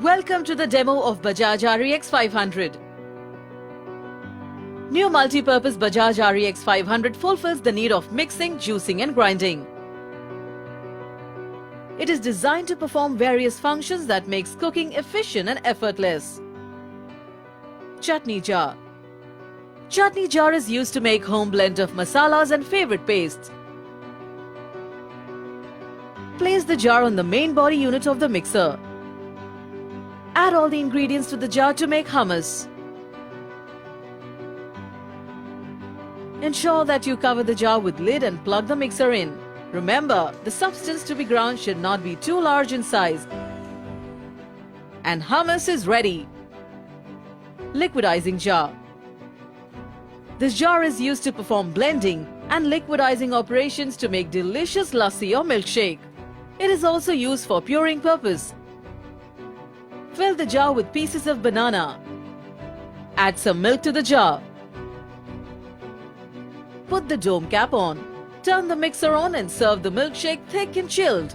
Welcome to the demo of Bajaj Rex 500. New multi-purpose Bajaj Rex 500 fulfills the need of mixing, juicing and grinding. It is designed to perform various functions that makes cooking efficient and effortless. Chutney jar. Chutney jar is used to make home blend of masalas and favorite pastes. Place the jar on the main body unit of the mixer. Add all the ingredients to the jar to make hummus. Ensure that you cover the jar with lid and plug the mixer in. Remember, the substance to be ground should not be too large in size. And hummus is ready. Liquidizing jar. This jar is used to perform blending and liquidizing operations to make delicious lassi or milkshake. It is also used for puring purpose. Fill the jar with pieces of banana. Add some milk to the jar. Put the dome cap on. Turn the mixer on and serve the milkshake thick and chilled.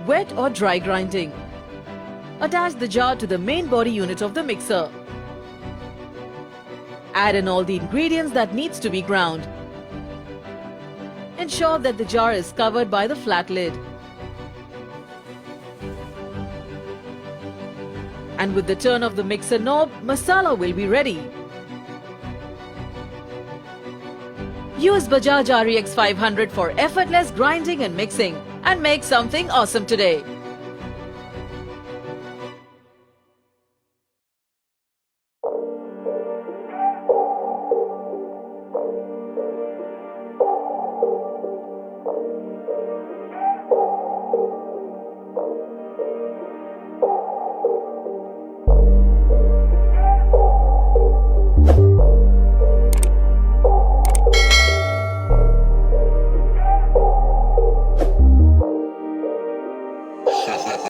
Wet or dry grinding. Attach the jar to the main body unit of the mixer. Add in all the ingredients that needs to be ground. Ensure that the jar is covered by the flat lid. And with the turn of the mixer knob, masala will be ready. Use Bajaj Rex 500 for effortless grinding and mixing and make something awesome today.